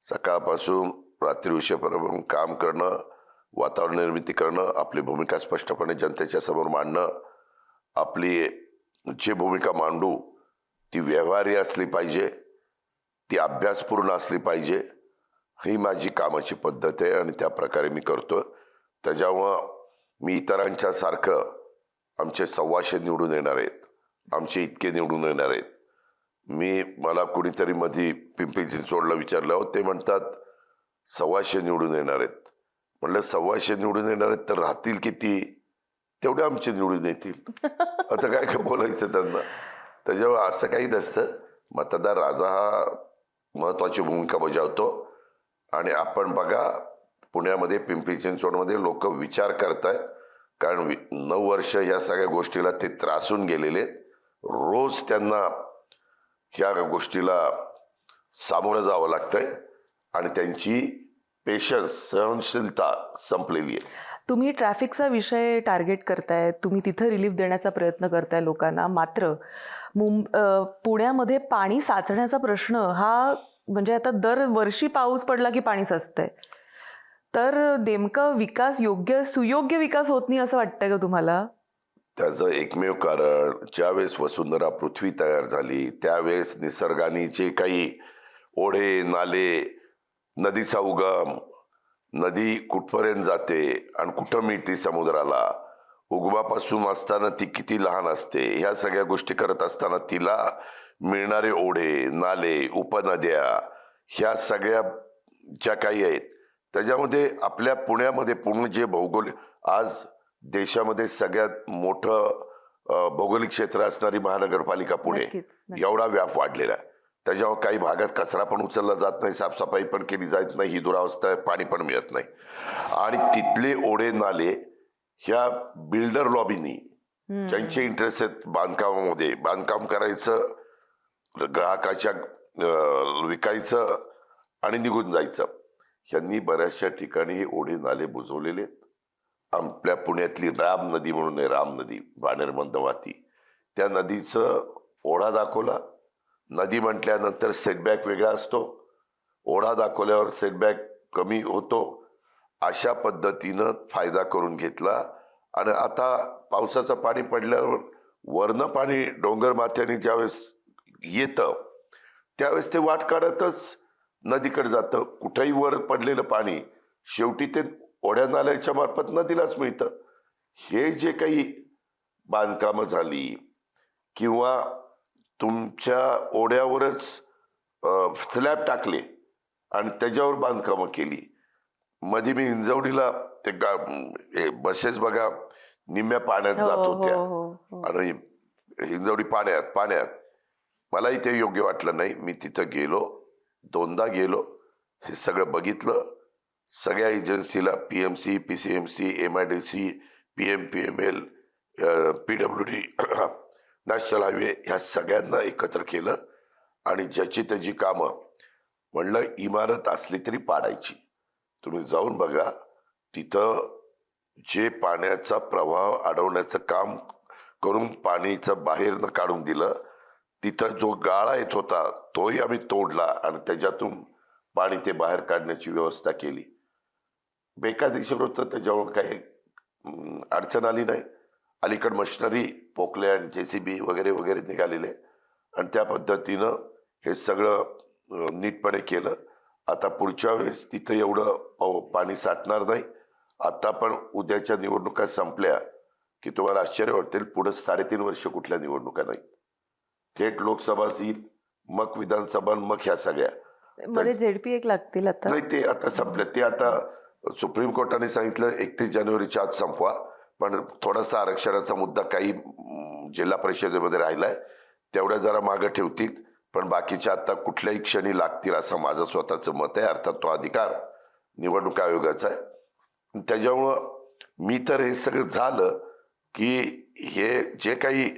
सकाळपासून रात्री उशिरापर्यंत काम करणं, वातावरण निर्मिती करणं, आपली भूमिका स्पष्टपणे जनतेच्या समोर मांडणं. आपली जी भूमिका मांडू ती व्यवहारी असली पाहिजे, ती अभ्यासपूर्ण असली पाहिजे. ही माझी कामाची पद्धत आहे आणि त्या प्रकारे मी करतो. त्याच्यामुळं मी इतरांच्या सारखं आमचे 125 निवडून येणार आहेत, आमचे इतके निवडून येणार आहेत. मला कुणीतरी मध्ये पिंपरी चिंचवडला विचारलं, ते म्हणतात 125 निवडून येणार आहेत. म्हटलं 125 निवडून येणार आहेत तर राहतील किती? तेवढे आमचे निवडून येतील. आता काय काय बोलायचं त्यांना? त्याच्यामुळे असं काही नसतं. मतदार राजा हा महत्वाची भूमिका बजावतो. आणि आपण बघा, पुण्यामध्ये पिंपरी चिंचवडमध्ये लोक विचार करतायत, कारण 9 वर्ष या सगळ्या गोष्टीला ते त्रासून गेलेले. रोज त्यांना ह्या गोष्टीला सामोरं जावं लागतंय आणि त्यांची पेशन्स, सहनशीलता संपलेली आहे. तुम्ही ट्रॅफिकचा विषय टार्गेट करताय, तुम्ही तिथं रिलीफ देण्याचा प्रयत्न करताय लोकांना. मात्र पुण्यामध्ये पाणी साचण्याचा प्रश्न हा, म्हणजे आता दरवर्षी पाऊस पडला की पाणी साचतंय. तर नेमका विकास, सुयोग्य विकास होत नाही असं वाटतंय का तुम्हाला? त्याचं एकमेव कारण, ज्यावेळेस वसुंधरा पृथ्वी तयार झाली त्यावेळेस निसर्गाने जे काही ओढे, नाले, नदीचा उगम, नदी कुठपर्यंत जाते आणि कुठं मिळते समुद्राला, उगमापासून असताना ती किती लहान असते, ह्या सगळ्या गोष्टी करत असताना तिला मिळणारे ओढे, नाले, उपनद्या, ह्या सगळ्या ज्या काही आहेत त्याच्यामध्ये आपल्या पुण्यामध्ये पूर्ण जे भौगोलिक, आज देशामध्ये सगळ्यात मोठं भौगोलिक क्षेत्र असणारी महानगरपालिका पुणे, एवढा व्याप वाढलेला आहे. त्याच्यावर काही भागात कचरा पण उचलला जात नाही, साफसफाई पण केली जात नाही, ही दुरावस्था आहे, पाणी पण मिळत नाही. आणि तिथले ओढे नाले ह्या बिल्डर लॉबीनी, ज्यांचे इंटरेस्ट आहेत बांधकामामध्ये, बांधकाम करायचं, ग्राहकाच्या विकायचं आणि निघून जायचं, ह्यांनी बऱ्याचशा ठिकाणी हे ओढे नाले बुजवलेले आहेत. आपल्या पुण्यातली राम नदी म्हणून आहे, राम नदी, वाणेर मंदवाती, त्या नदीचं ओढा दाखवला. नदी म्हटल्यानंतर सेटबॅक वेगळा असतो, ओढा दाखवल्यावर सेटबॅक कमी होतो अशा पद्धतीनं फायदा करून घेतला. आणि आता पावसाचं पाणी पडल्यावर वरनं पाणी डोंगर माथ्याने ज्यावेळेस येतं त्यावेळेस ते वाट काढतच नदीकडे जातं. कुठेही वर पडलेलं पाणी शेवटी ते ओढ्या नाल्याच्या मार्फत नदीलाच मिळतं. हे जे काही बांधकामं झाली किंवा तुमच्या ओढ्यावरच स्लॅब टाकले आणि त्याच्यावर बांधकामं केली. मध्ये मी हिंजवडीला ते बसेस बघा निम्म्या पाण्यात जात हो होत्या हो हो आणि हिंजवडी पाण्यात पाण्यात. मलाही ते योग्य वाटलं नाही. मी तिथं गेलो, 2दा गेलो, हे सगळं बघितलं. सगळ्या एजन्सीला PMC, PCMC, MIDC, PMPML, PWD, national highway ह्या सगळ्यांना एकत्र केलं आणि ज्याची त्याची कामं म्हणलं इमारत असली तरी पाडायची. तुम्ही जाऊन बघा तिथं जे पाण्याचा प्रवाह अडवण्याचं काम करून पाणीचं बाहेर न काढून दिलं. तिथं जो गाळा येत होता तोही आम्ही तोडला आणि त्याच्यातून पाणी ते बाहेर काढण्याची व्यवस्था केली. बेकायदेशीर होतं त्याच्यावर काही अडचण आली नाही. अलीकड मशिनरी पोकलँड JCB वगैरे वगैरे निघालेले आणि त्या पद्धतीनं हे सगळं नीटपणे केलं. आता पुढच्या वेळेस तिथं एवढं पाणी साठणार नाही. आता पण उद्याच्या निवडणुका संपल्या की तुम्हाला आश्चर्य वाटेल पुढे 3.5 वर्ष कुठल्या निवडणुका नाही. थेट लोकसभा येईल, मग विधानसभा, मग ह्या सगळ्या मध्ये ZP एक लागतील आता. नाही. ते आता संपले. ते आता सुप्रीम कोर्टाने सांगितलं 31 जानेवारीच्या आत संपवा. पण थोडासा आरक्षणाचा मुद्दा काही जिल्हा परिषदेमध्ये राहिलाय तेवढ्या जरा मागे ठेवतील. पण बाकीच्या आता कुठल्याही क्षणी लागतील असं माझं स्वतःचं मत आहे. अर्थात तो अधिकार निवडणूक आयोगाचा आहे. त्याच्यामुळं मी तर हे सगळं झालं की हे जे काही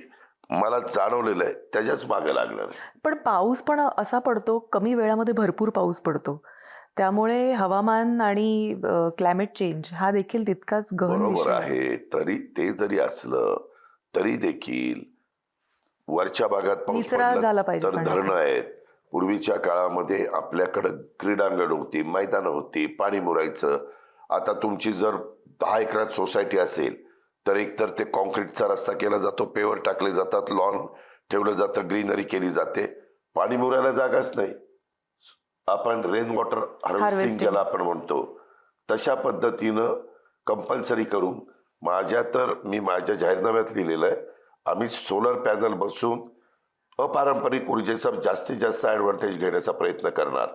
मला जाणवलेलं आहे त्याच्याच मागे लागलं. पण पाऊस पण असा पडतो, कमी वेळामध्ये भरपूर पाऊस पडतो. त्यामुळे हवामान आणि क्लायमेट चेंज हा देखील तितकाच गहन बरोबर विषय आहे. तरी ते जरी असलं तरी देखील वरच्या भागात पाऊस निचरा पडला झाला पाहिजे तर पाण्याचा. धरणं आहेत. पूर्वीच्या काळामध्ये आपल्याकडे क्रीडांगण होती, मैदानं होती, पाणी मुरायचं. आता तुमची जर 10 एकरात सोसायटी असेल तर एकतर ते कॉन्क्रीटचा रस्ता केला जातो, पेवर टाकले जातात, लॉन ठेवलं जातं, ग्रीनरी केली जाते, पाणी मुरायला जागाच नाही. आपण रेन वॉटर हार्वेस्टिंग ज्याला आपण म्हणतो तशा पद्धतीनं कंपल्सरी करून मी माझ्या जाहीरनाम्यात लिहिलेलं आहे आम्ही सोलर पॅनल बसून अपारंपरिक ऊर्जेचा जास्तीत जास्त ॲडव्हान्टेज घेण्याचा प्रयत्न करणार.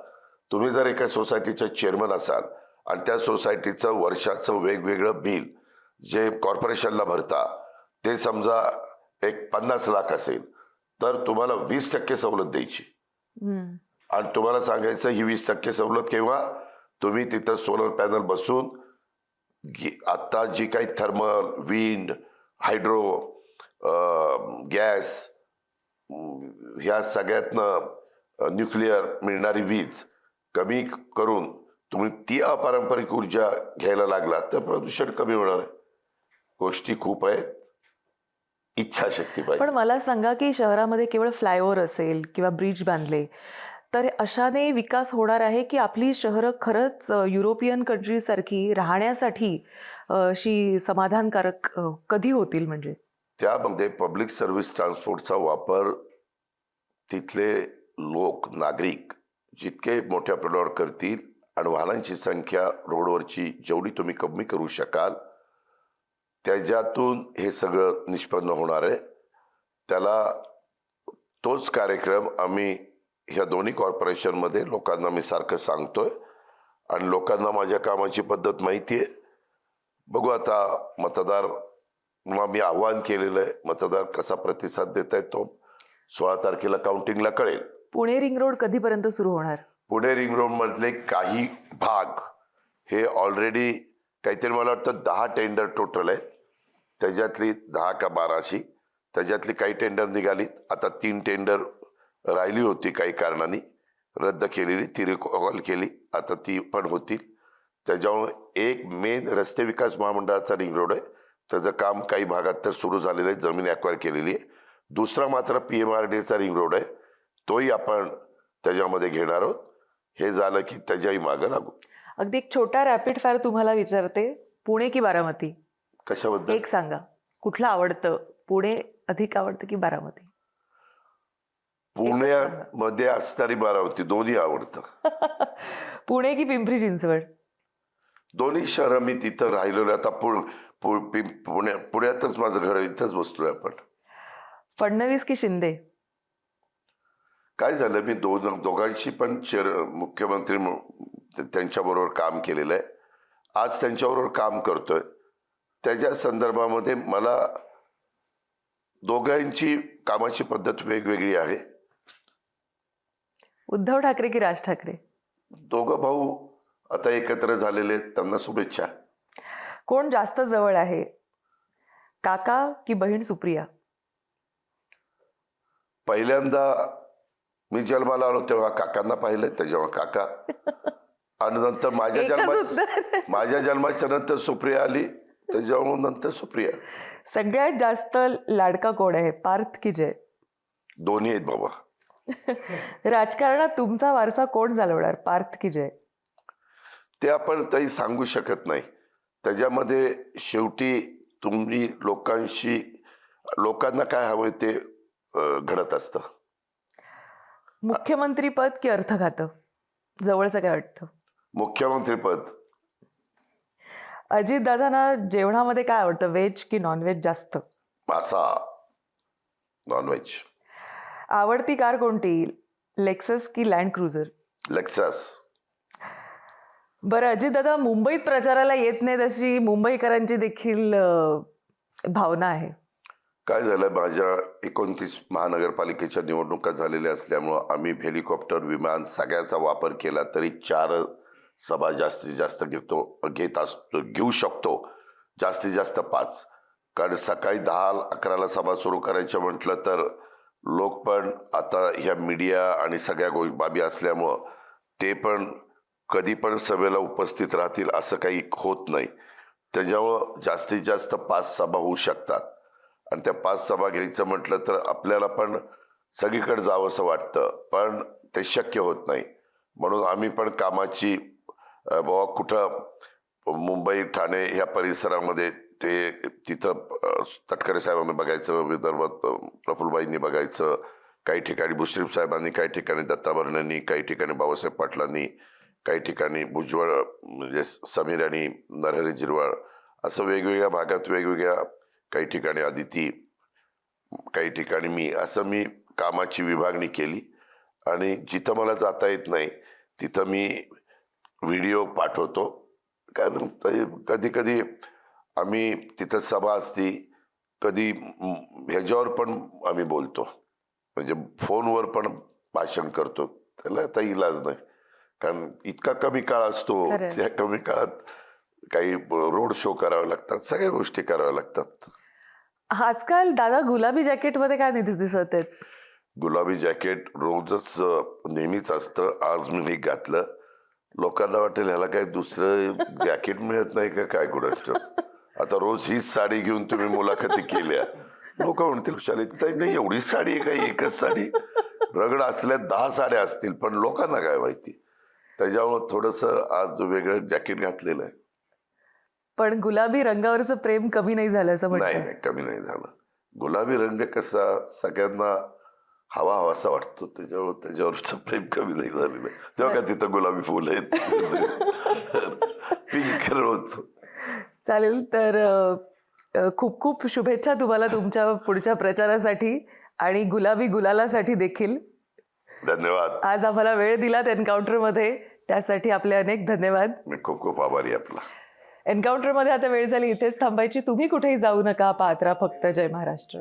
तुम्ही जर एका सोसायटीचे चेअरमन असाल आणि त्या सोसायटीचं वर्षाचं वेगवेगळं बिल जे कॉर्पोरेशनला भरता ते समजा एक 50 लाख असेल तर तुम्हाला 20% सवलत द्यायची. आणि तुम्हाला सांगायचं ही 20% सवलत केव्हा तुम्ही तिथं सोलर पॅनल बसून आता जी काही थर्मल, विंड, हायड्रो, गॅस ह्या सगळ्यातनं न्यूक्लिअर मिळणारी वीज कमी करून तुम्ही ती अपारंपरिक ऊर्जा घ्यायला लागला तर प्रदूषण कमी होणार आहे. गोष्टी खूप आहेत, इच्छाशक्ती पाहिजे. पण मला सांगा की शहरामध्ये केवळ फ्लायओव्हर असेल किंवा ब्रिज बांधले तर अशाने विकास होणार आहे की आपली शहरं खरंच युरोपियन कंट्रीज सारखी राहण्यासाठी अशी समाधानकारक कधी होतील? म्हणजे त्यामध्ये पब्लिक सर्व्हिस ट्रान्सपोर्टचा वापर तिथले लोक नागरिक जितके मोठ्या प्रमाणावर करतील आणि वाहनांची संख्या रोडवरची जेवढी तुम्ही कमी करू शकाल त्याच्यातून हे सगळं निष्पन्न होणार आहे. त्याला तोच कार्यक्रम आम्ही ह्या दोन्ही कॉर्पोरेशनमध्ये लोकांना मी सारखं सांगतोय आणि लोकांना माझ्या कामाची पद्धत माहिती आहे. बघू आता मतदार मी आव्हान केलेलं आहे. मतदार कसा प्रतिसाद देत आहेत तो 16 तारखेला काउंटिंगला कळेल. पुणे रिंग रोड कधीपर्यंत सुरू होणार? पुणे रिंग रोड मधले काही भाग हे ऑलरेडी काहीतरी मला वाटतं 10 टेंडर टोटल आहे. त्याच्यातली 10 का 12 अशी त्याच्यातली काही टेंडर निघाली. आता 3 टेंडर राहिली होती काही कारणाने रद्द केलेली, ती रिकॉल केली, आता ती पण होतील. त्याच्यामुळे एक मेन रस्ते विकास महामंडळाचा रिंग रोड आहे त्याचं काम काही भागात तर सुरू झालेलं आहे, जमीन ॲक्वायर केलेली आहे. दुसरा मात्र PMRDAचा रिंग रोड आहे, तोही आपण त्याच्यामध्ये घेणार आहोत. हे झालं की त्याच्याही मागं लागू. अगदी एक छोटा रॅपिड फायर तुम्हाला विचारते, पुणे की बारामती? कशाबद्दल? एक सांगा, कुठलं आवडतं? पुणे अधिक आवडतं की बारामती? पुण्यामध्ये असणारी बारामती दोन्ही आवडतं. पुणे की पिंपरी चिंचवड? दोन्ही शहरं मी तिथं राहिलेलो आहे. आता पुण्यातच माझं घर आहे, इथंच बसलोय आपण. फडणवीस की शिंदे? काय झालं, मी दोघांशी पण मुख्यमंत्री त्यांच्याबरोबर काम केलेलं आहे. आज त्यांच्याबरोबर काम करतोय. त्याच्या संदर्भामध्ये मला दोघांची कामाची पद्धत वेगवेगळी आहे. उद्धव ठाकरे की राज ठाकरे? दोघं भाऊ आता एकत्र झालेले आहेत, त्यांना शुभेच्छा. कोण जास्त जवळ आहे, काका की बहीण सुप्रिया? पहिल्यांदा मी जन्माला आलो तेव्हा काकांना पाहिलं, त्याच्यावर काका. आणि नंतर माझ्या जन्माच्या नंतर सुप्रिया आली, त्याच्यावर नंतर सुप्रिया. सगळ्यात जास्त लाडका कोण आहे, पार्थ की जय? दोन्ही आहेत बाबा. राजकारणात तुमचा वारसा कोण चालवणार, पार्थ की जय? ते आपण काही सांगू शकत नाही. त्याच्यामध्ये शेवटी तुम्ही लोकांना काय हवंय ते घडत असतं. मुख्यमंत्री पद की अर्थ खातं, जवळचं काय वाटतं? मुख्यमंत्री पद. अजितदादांना जेवणामध्ये काय आवडतं, व्हेज की नॉनव्हेज जास्त? मासा, नॉनव्हेज. आवडती कार कोणती, लेक्सस की लँड क्रुझर? लेक्सस. बरं, अजितदादा मुंबईत प्रचाराला येत नाहीत अशी मुंबईकरांची देखील भावना आहे. काय झालं, माझ्या 29 महानगरपालिकेच्या निवडणुका झालेल्या असल्यामुळं आम्ही हेलिकॉप्टर, विमान सगळ्याचा वापर केला तरी 4 सभा जास्तीत जास्त घेऊ शकतो. जास्तीत जास्त 5. कारण सकाळी 10-11ला सभा सुरू करायच्या म्हटलं तर लोक पण आता ह्या मीडिया आणि सगळ्या बाबी असल्यामुळं ते पण कधी पण सभेला उपस्थित राहतील असं काही होत नाही. त्याच्यामुळं जास्तीत जास्त 5 सभा होऊ शकतात. आणि त्या 5 सभा घ्यायचं म्हटलं तर आपल्याला पण सगळीकडे जावं असं वाटतं, पण ते शक्य होत नाही. म्हणून आम्ही पण कामाची बाबा कुठं मुंबई, ठाणे ह्या परिसरामध्ये तिथं तटकरे साहेबांनी बघायचं, विदर्भात प्रफुल्लबाईंनी बघायचं, काही ठिकाणी मुश्रीफ साहेबांनी, काही ठिकाणी दत्ता भरणेंनी, काही ठिकाणी बाबासाहेब पाटलांनी, काही ठिकाणी भुजबळ म्हणजे समीर आणि नरहरी झिरवाळ, असं वेगवेगळ्या भागात वेगवेगळ्या, काही ठिकाणी अदिती, काही ठिकाणी मी कामाची विभागणी केली. आणि जिथं मला जाता येत नाही तिथं मी व्हिडिओ पाठवतो. कारण कधी कधी आम्ही तिथं सभा असती, कधी ह्याच्यावर पण आम्ही बोलतो, म्हणजे फोनवर पण भाषण करतो. त्याला आता इलाज नाही, कारण इतका कमी काळ असतो. त्या कमी काळात काही रोड शो करावे लागतात, सगळ्या गोष्टी कराव्या लागतात. आजकाल दादा गुलाबी जॅकेटमध्ये काय दिसत आहेत? गुलाबी जॅकेट रोजच नेहमीच असतं. आज मी घातलं. लोकांना वाटेल ह्याला काही दुसरं जॅकेट मिळत नाही का काय कुठं. आता रोज हीच साडी घेऊन तुम्ही मुलाखती केल्या, लोक म्हणतील शाळेत नाही एवढीच साडी आहे काही, एकच साडी. रगड असल्या 10 साड्या असतील, पण लोकांना काय माहिती. त्याच्यामुळे थोडंसं आज वेगळं जॅकेट घातलेलं आहे. पण गुलाबी रंगावरचं प्रेम कमी नाही झालं असं म्हणतात? नाही, कमी नाही झालं. गुलाबी रंग कसा सगळ्यांना हवासा वाटतो, त्याच्यावरचं प्रेम कमी नाही झालेलं. तेव्हा का तिथं गुलाबी फुल आहेत, पिंक रोज. चालेल, तर खूप खूप शुभेच्छा तुम्हाला तुमच्या पुढच्या प्रचारासाठी आणि गुलाबी गुलालासाठी देखील. धन्यवाद. आज आम्हाला वेळ दिलात एन्काउंटरमध्ये, त्यासाठी आपले अनेक धन्यवाद. मी खूप खूप आभारी आपला. एन्काउंटरमध्ये आता वेळ झाली इथेच थांबायची. तुम्ही कुठेही जाऊ नका, पाहत राहा फक्त जय महाराष्ट्र.